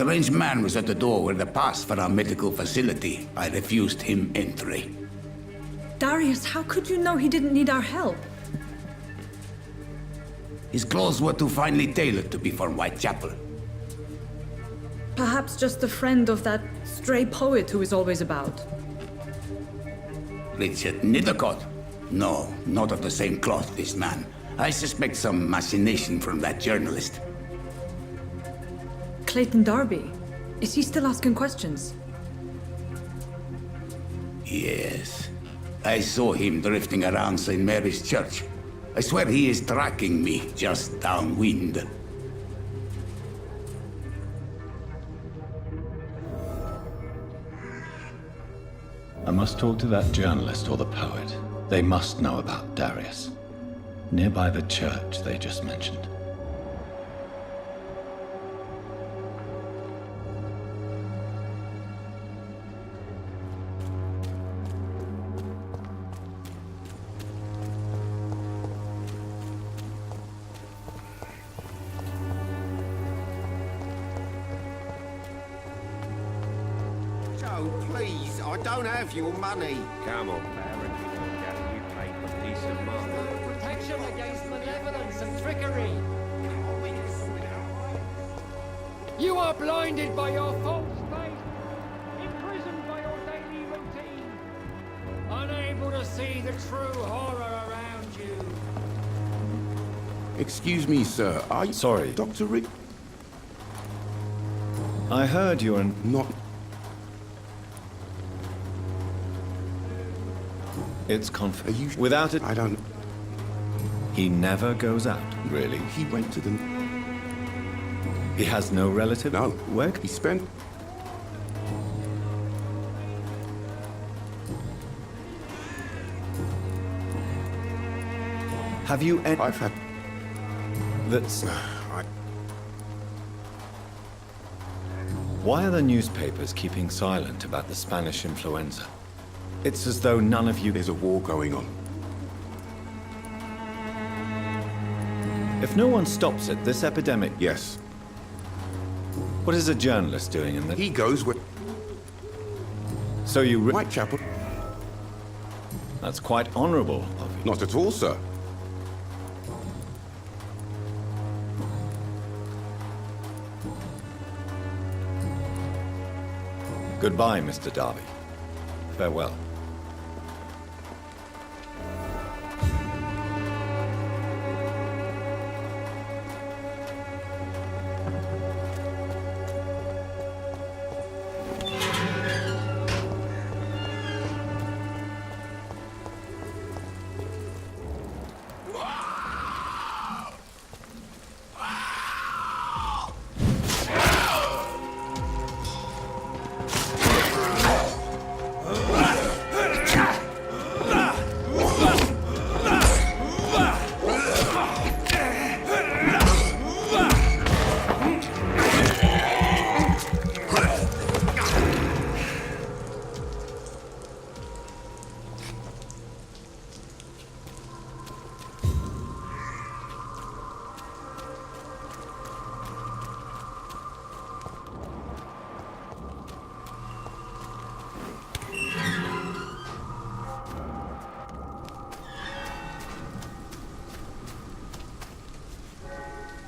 Strange man was at the door with a pass for our medical facility. I refused him entry. Darius, how could you know he didn't need our help? His clothes were too finely tailored to be for Whitechapel. Perhaps just a friend of that stray poet who is always about. Richard Nithercott? No, not of the same cloth, this man. I suspect some machination from that journalist. Clayton Darby. Is he still asking questions? Yes. I saw him drifting around St. Mary's Church. I swear he is tracking me just downwind. I must talk to that journalist or the poet. They must know about Darius. Nearby the church they just mentioned. Please, I don't have your money. Come on, Baron, we can get you paid for peace of mind. Protection against malevolence and trickery. You are blinded by your false faith, imprisoned by your daily routine, unable to see the true horror around you. Excuse me, sir. Sorry. Dr. Reid? I heard you're Not... It's confident. Are you... Without it, I don't... he never goes out, really. He went to the... He has no relative? No. Where? He spent... Have you any... I've had... That's... Why are the newspapers keeping silent about the Spanish influenza? It's as though none of you... There's a war going on. If no one stops it, this epidemic... Yes. What is a journalist doing in the... He goes with... So you... Whitechapel? That's quite honorable of you. Not at all, sir. Goodbye, Mr. Darby. Farewell.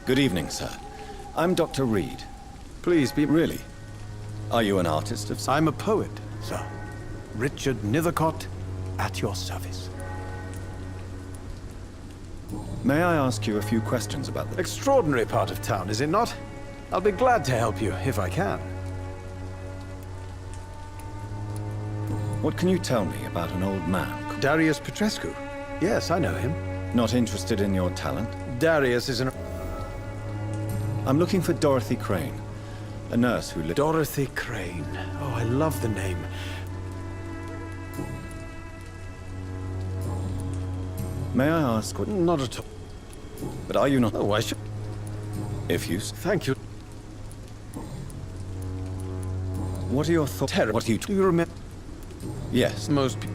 Good evening, sir. I'm Dr. Reid. Please be... Really? Are you an artist of... I'm a poet, sir. Richard Nithercott, at your service. May I ask you a few questions about the... Extraordinary part of town, is it not? I'll be glad to help you, if I can. What can you tell me about an old man? Darius Petrescu. Yes, I know him. Not interested in your talent? Darius is an... I'm looking for Dorothy Crane, a nurse who lived... Dorothy Crane. Oh, I love the name. May I ask what... Not at all. But are you not... Oh, I should... If you... Thank you. What are your thoughts? Terrible. What do you... Do you remember? Yes. Most people...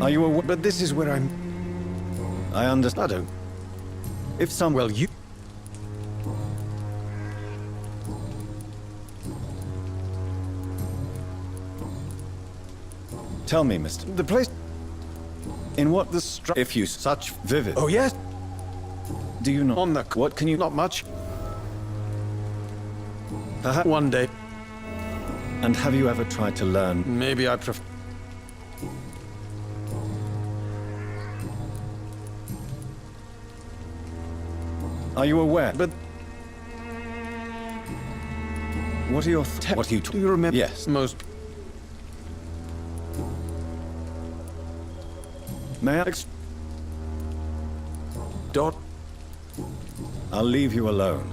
Are you aware... But this is where I'm... I understand. I don't... If some... Well, you... Tell me, Mr. The place... In what the If you such vivid... Oh, yes. Do you not... On the... What can you... Not much. Perhaps one day. And have you ever tried to learn... Maybe I prefer... Are you aware? But... What are your... What are you... Do you remember? Yes. Most... May I... Dot... I'll leave you alone.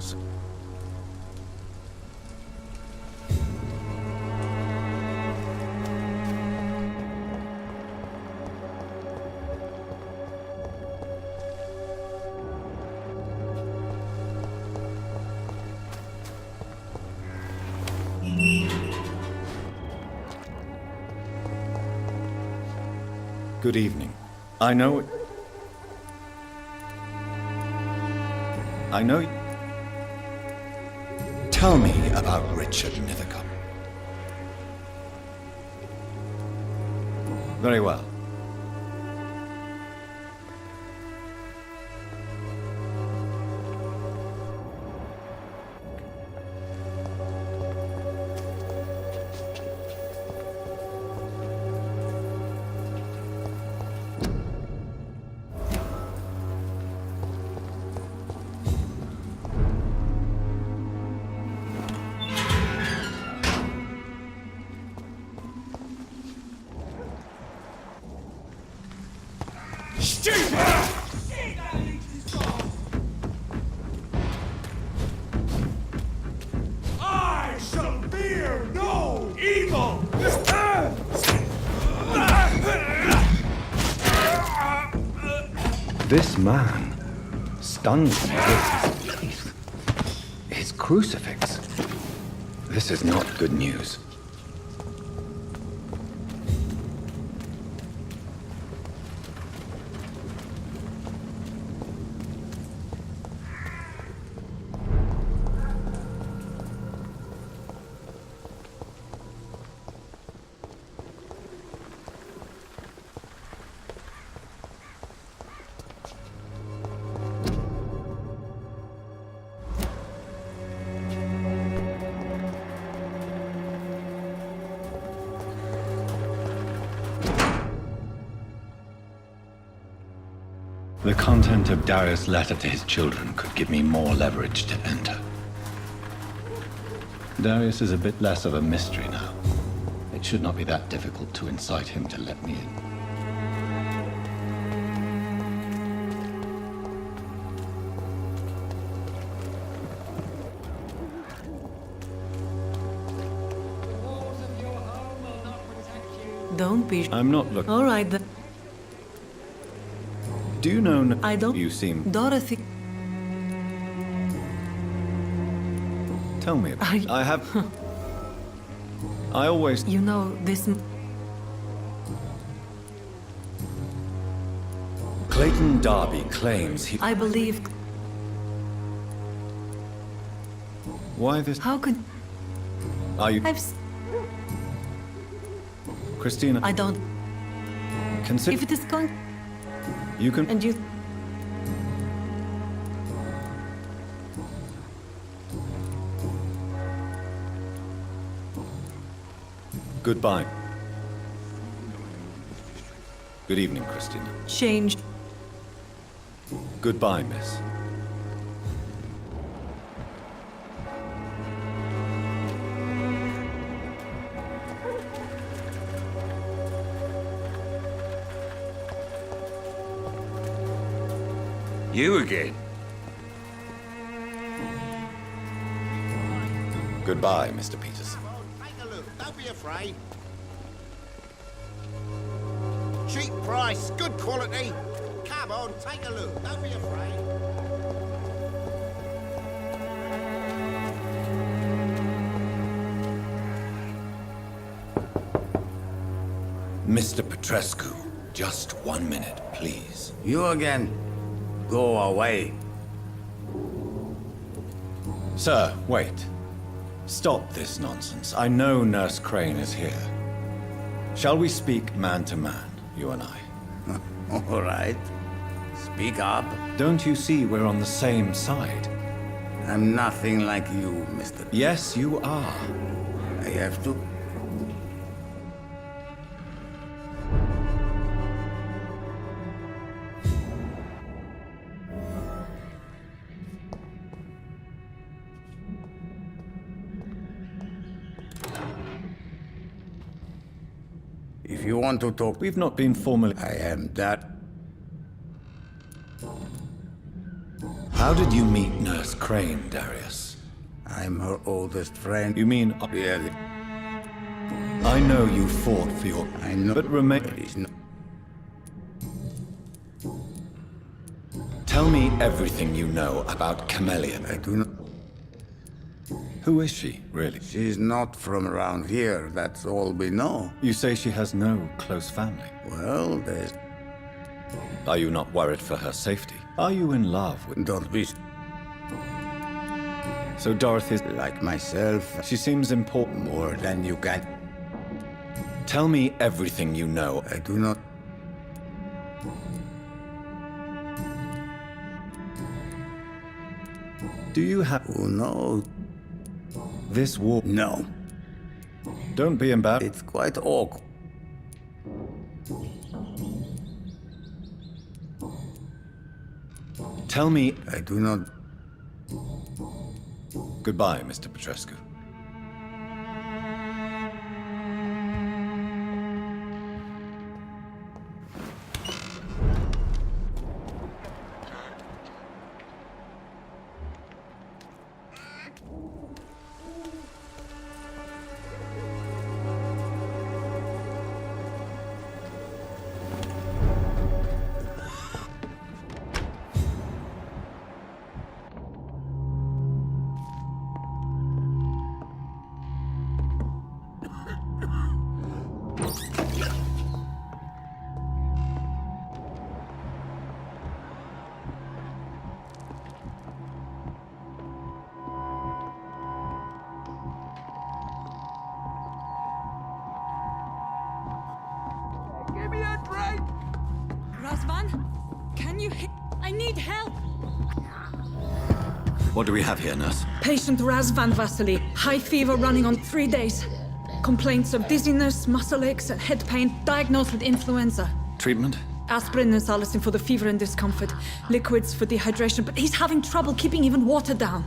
Good evening. I know... Tell me about Richard Nithercombe. Very well. I shall fear no evil! This man stuns me with his teeth. His crucifix. This is not good news. The content of Darius' letter to his children could give me more leverage to enter. Darius is a bit less of a mystery now. It should not be that difficult to incite him to let me in. Don't be... I'm not looking... All right, then. Do you know... I don't... You seem... Dorothy... Tell me. I have... I always... You know, this... Clayton Darby claims he... I believe... Why this... How could... Are you... Christina... I don't... Consider... If it is going... You can... And you... Goodbye. Good evening, Christina. Changed. Goodbye, miss. You again? Goodbye, Mr. Peterson. Take a look, don't be afraid. Cheap price, good quality. Come on, take a look, don't be afraid. Mr. Petrescu, just 1 minute, please. You again? Go away. Sir, wait. Stop this nonsense. I know Nurse Crane is here. Shall we speak man to man, you and I? All right. Speak up. Don't you see we're on the same side? I'm nothing like you, Mr. Yes, you are. I have to. If you want to talk, We've not been formally... I am that. How did you meet Nurse Crane, Darius? I'm her oldest friend. You mean... Really? I know you fought for your... I know. But remain... But it's not. Tell me everything you know about Chameleon. I do not. Who is she, really? She's not from around here. That's all we know. You say she has no close family. Well, there's. Are you not worried for her safety? Are you in love with... Don't be So Dorothy's... like myself. She seems important. More than you can. Tell me everything you know. I do not. Do you have... Who knows? This war... No. Don't be embarrassed. It's quite awkward. Tell me... I do not. Goodbye, Mr. Petrescu. Razvan? Can you I need help! What do we have here, nurse? Patient Razvan Vasily. High fever running on 3 days. Complaints of dizziness, muscle aches, and head pain. Diagnosed with influenza. Treatment? Aspirin and salicin for the fever and discomfort. Liquids for dehydration, but he's having trouble keeping even water down.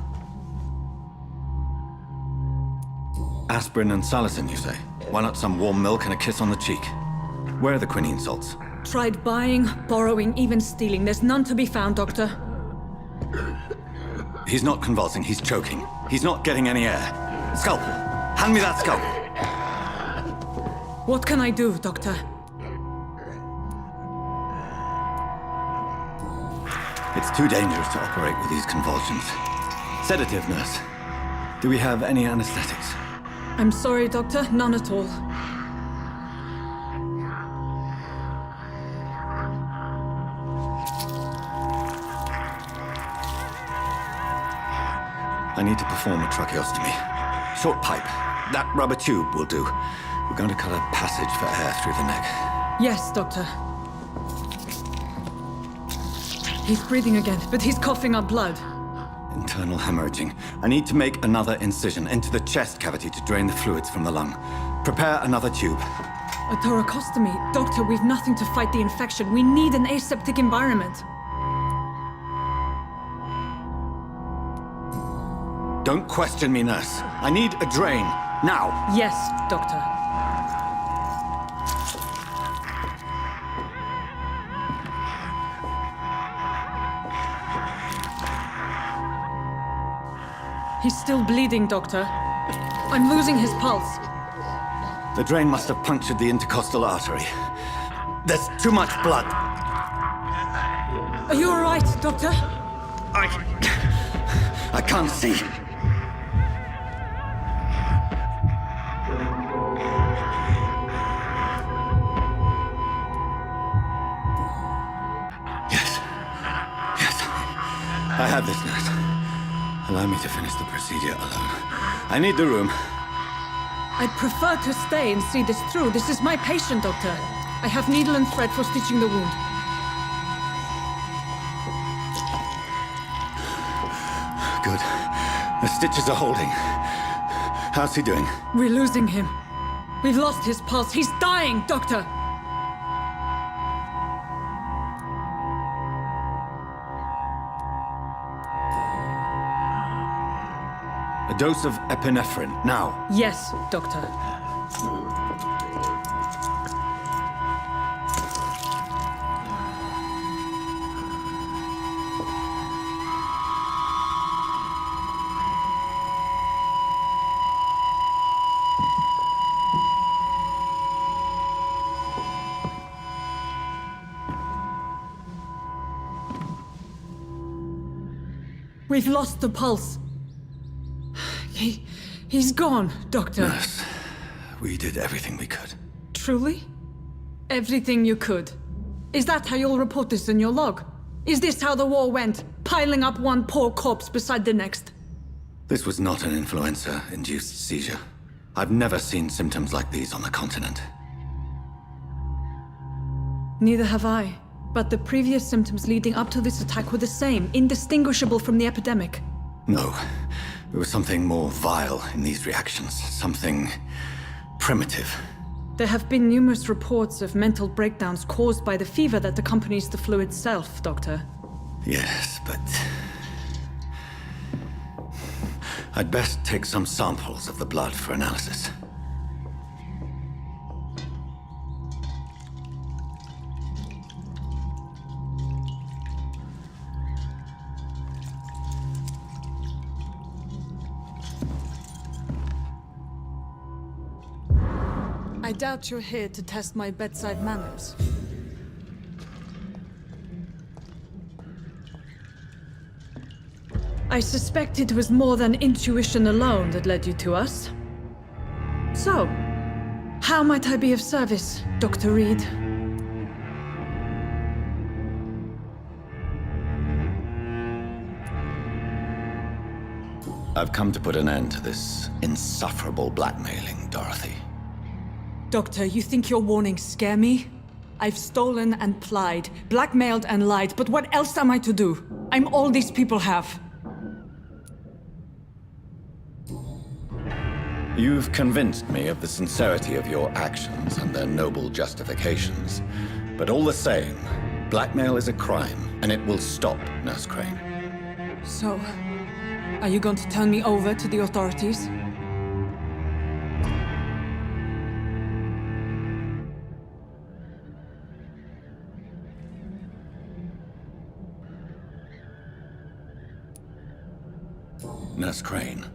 Aspirin and salicin, you say? Why not some warm milk and a kiss on the cheek? Where are the quinine salts? Tried buying, borrowing, even stealing. There's none to be found, Doctor. He's not convulsing, he's choking. He's not getting any air. Scalpel! Hand me that scalpel! What can I do, Doctor? It's too dangerous to operate with these convulsions. Sedative, nurse. Do we have any anesthetics? I'm sorry, Doctor. None at all. I need to perform a tracheostomy. Short pipe. That rubber tube will do. We're going to cut a passage for air through the neck. Yes, Doctor. He's breathing again, but he's coughing up blood. Internal hemorrhaging. I need to make another incision into the chest cavity to drain the fluids from the lung. Prepare another tube. A thoracostomy? Doctor, we've nothing to fight the infection. We need an aseptic environment. Don't question me, nurse. I need a drain. Now. Yes, Doctor. He's still bleeding, Doctor. I'm losing his pulse. The drain must have punctured the intercostal artery. There's too much blood. Are you all right, Doctor? I can't see. Yes, I have this, nurse. Allow me to finish the procedure alone. I need the room. I'd prefer to stay and see this through. This is my patient, Doctor. I have needle and thread for stitching the wound. Good. The stitches are holding. How's he doing? We're losing him. We've lost his pulse. He's dying, Doctor! A dose of epinephrine, now. Yes, Doctor. We've lost the pulse. He's gone, Doctor. Nurse, we did everything we could. Truly? Everything you could. Is that how you'll report this in your log? Is this how the war went? Piling up one poor corpse beside the next? This was not an influenza-induced seizure. I've never seen symptoms like these on the continent. Neither have I. But the previous symptoms leading up to this attack were the same, indistinguishable from the epidemic. No. There was something more vile in these reactions. Something primitive. There have been numerous reports of mental breakdowns caused by the fever that accompanies the flu itself, Doctor. Yes, but... I'd best take some samples of the blood for analysis. I doubt you're here to test my bedside manners. I suspect it was more than intuition alone that led you to us. So, how might I be of service, Dr. Reid? I've come to put an end to this insufferable blackmailing, Dorothy. Doctor, you think your warnings scare me? I've stolen and plied, blackmailed and lied, but what else am I to do? I'm all these people have. You've convinced me of the sincerity of your actions and their noble justifications. But all the same, blackmail is a crime, and it will stop, Nurse Crane. So, are you going to turn me over to the authorities? Nurse Crane,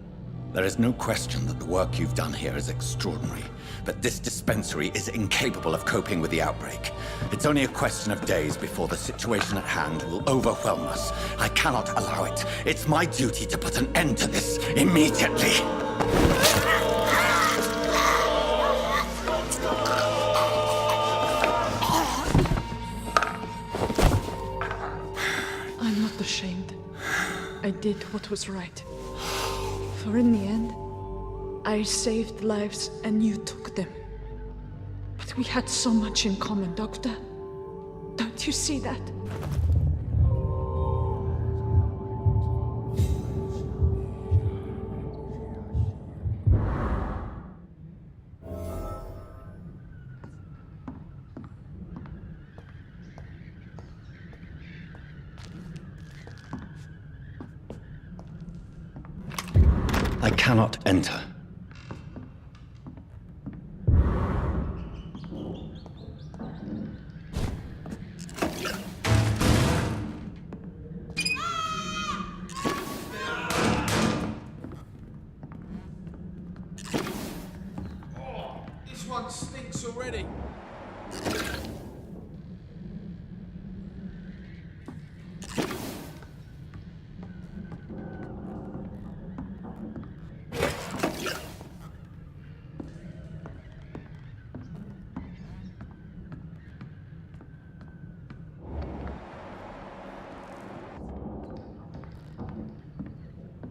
there is no question that the work you've done here is extraordinary, but this dispensary is incapable of coping with the outbreak. It's only a question of days before the situation at hand will overwhelm us. I cannot allow it. It's my duty to put an end to this immediately. I'm not ashamed. I did what was right. For in the end, I saved lives and you took them. But we had so much in common, Doctor. Don't you see that? I cannot enter. This one stinks already.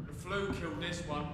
The flu killed this one.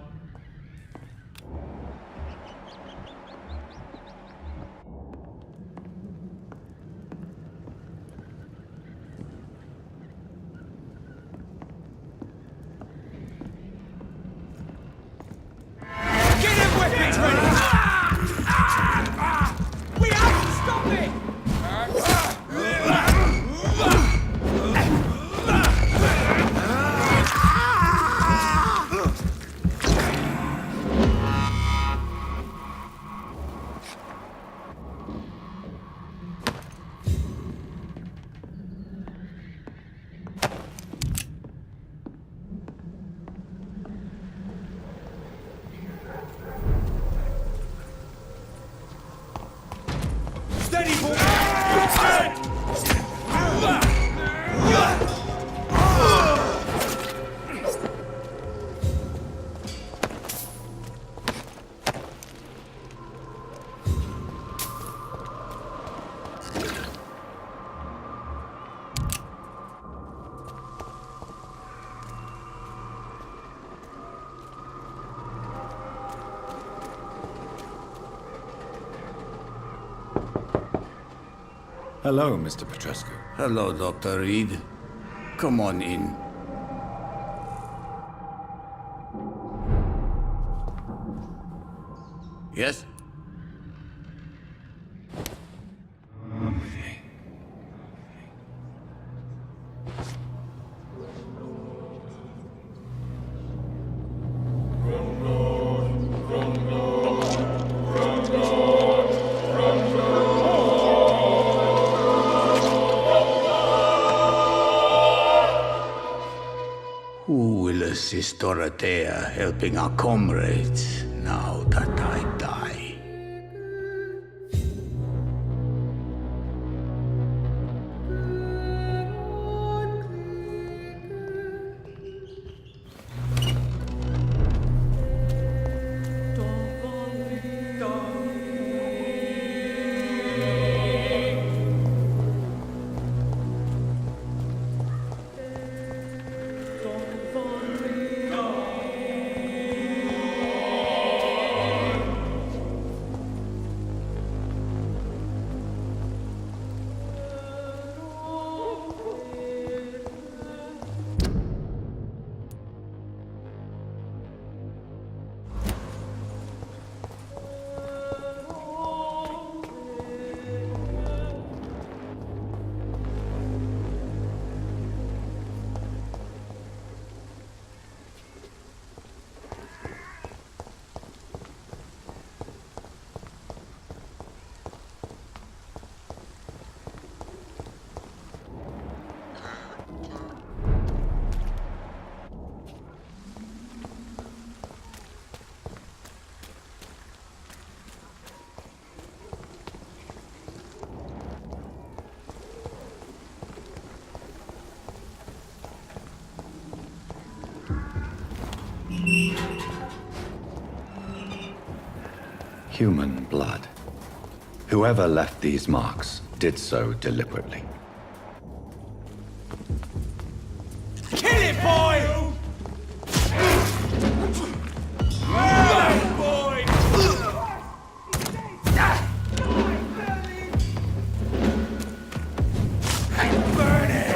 Hello, Mr. Petrescu. Hello, Dr. Reid. Come on in. Yes? Who will assist Dorothea helping our comrades now that I die? Human blood. Whoever left these marks did so deliberately. Kill it, boy! Boy! Burn it!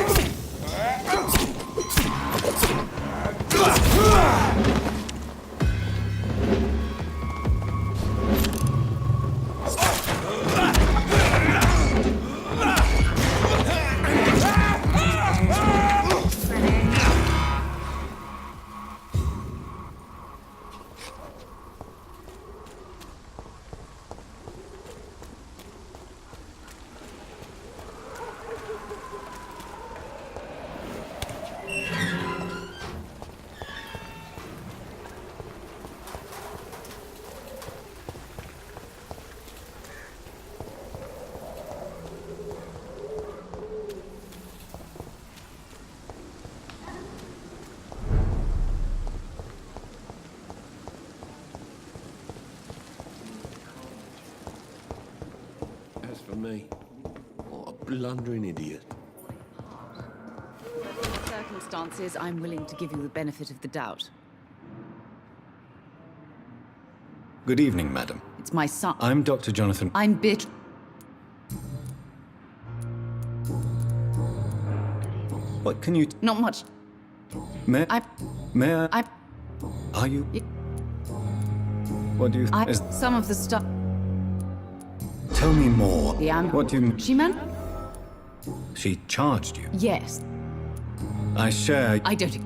As for me, what a blundering idiot. Circumstances, I'm willing to give you the benefit of the doubt. Good evening, madam. It's my son. I'm Dr. Jonathan. I'm bit. What can you... Not much. May I. Are you... Y- What do you... Is... Some of the stuff. Tell me more. The What do you... She man? She charged you. Yes. I share... I don't.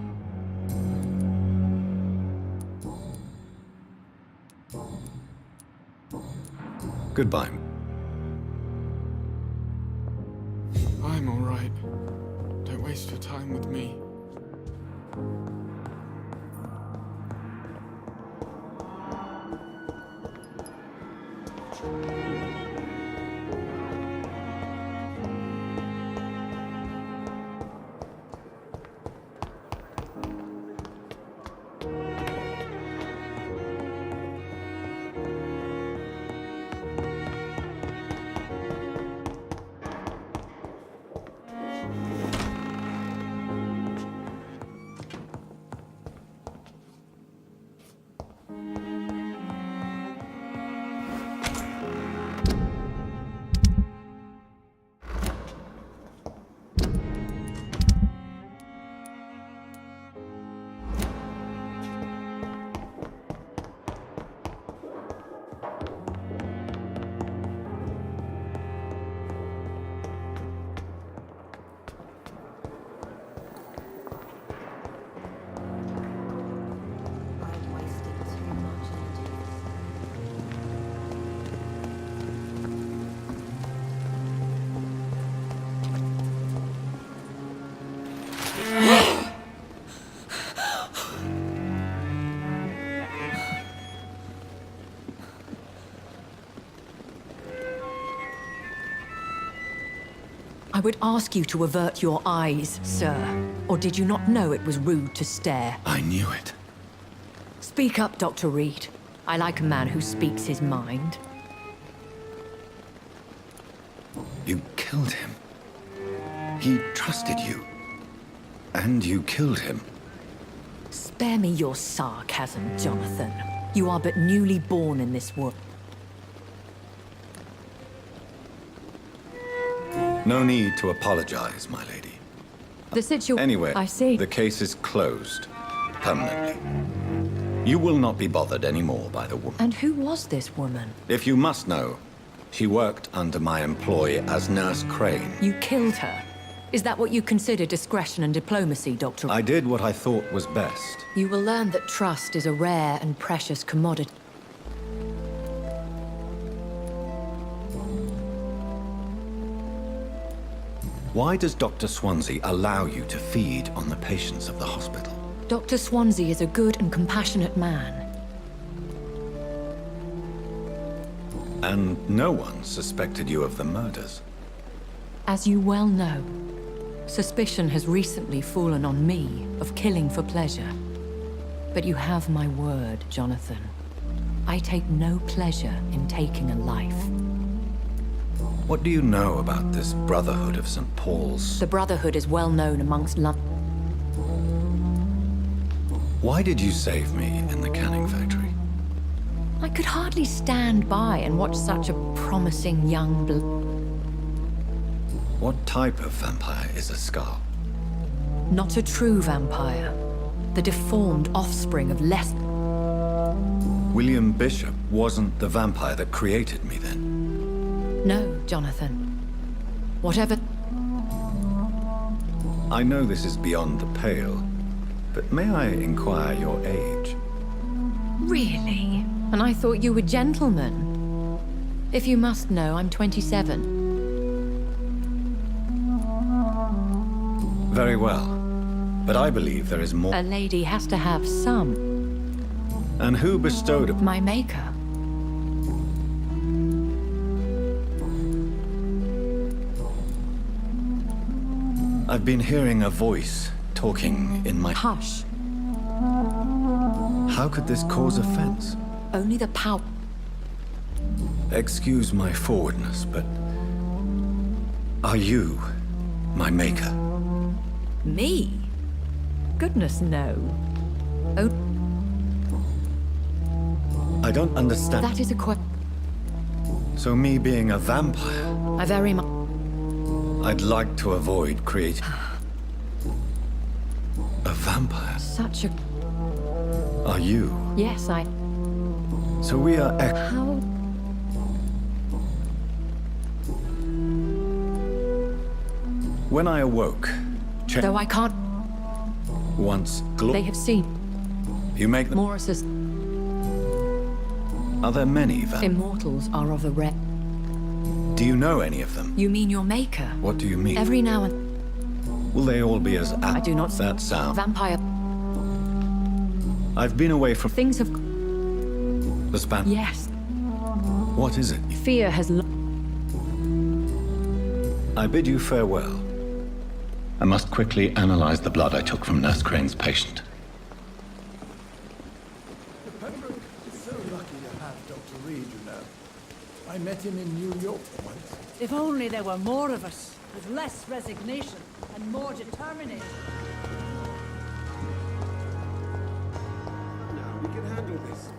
Goodbye. I'm all right. Don't waste your time with me. would ask you to avert your eyes, sir. Or did you not know it was rude to stare? I knew it. Speak up, Dr. Reid. I like a man who speaks his mind. You killed him. He trusted you. And you killed him. Spare me your sarcasm, Jonathan. You are but newly born in this world. No need to apologize, my lady. The situation... Anyway, I see. the case is closed. Permanently. You will not be bothered anymore by the woman. And who was this woman? If you must know, she worked under my employ as Nurse Crane. You killed her. Is that what you consider discretion and diplomacy, Dr. I did what I thought was best. You will learn that trust is a rare and precious commodity. Why does Dr. Swansea allow you to feed on the patients of the hospital? Dr. Swansea is a good and compassionate man. And no one suspected you of the murders. As you well know, suspicion has recently fallen on me of killing for pleasure. But you have my word, Jonathan. I take no pleasure in taking a life. What do you know about this Brotherhood of St. Paul's? The Brotherhood is well known amongst London. Why did you save me in the canning factory? I could hardly stand by and watch such a promising young What type of vampire is a Scar? Not a true vampire. The deformed offspring of less... William Bishop wasn't the vampire that created me then? No, Jonathan. Whatever... I know this is beyond the pale, but may I inquire your age? Really? And I thought you were gentlemen. If you must know, I'm 27. Very well. But I believe there is more. A lady has to have some. And who bestowed upon my maker? I've been hearing a voice talking in my... Hush. How could this cause offense? Only the power... Excuse my forwardness, but... Are you my maker? Me? Goodness, no. Oh... I don't understand. That is a question. So me being a vampire... I very much... I'd like to avoid creating... a vampire? Such a... Are you? Yes, I... So we are... How... When I awoke... Though I can't... Once... They have seen... You make them... Morris's... Are there many vampires? Immortals are of a rare... Do you know any of them? You mean your maker? What do you mean? Every now and... Will they all be as... I do not... That sound... Vampire... I've been away from... Things have... The span... Yes. What is it? Fear has... I bid you farewell. I must quickly analyze the blood I took from Nurse Crane's patient. Pembroke is so lucky to have Dr. Reid, you know. I met him in New York once. If only there were more of us, with less resignation and more determination. Now we can handle this.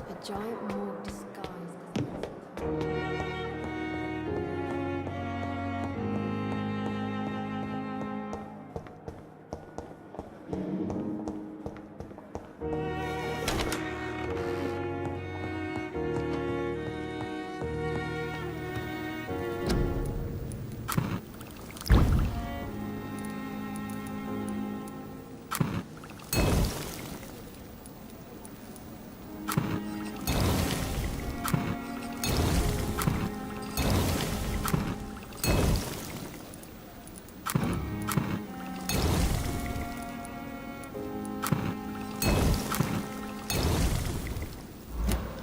A giant morgue disguised as...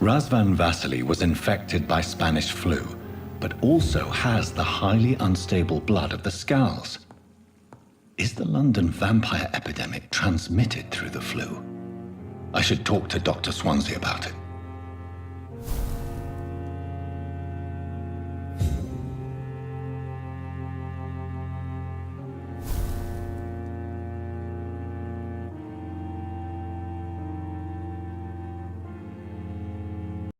Razvan Vasily was infected by Spanish flu, but also has the highly unstable blood of the Scowls. Is the London vampire epidemic transmitted through the flu? I should talk to Dr. Swansea about it.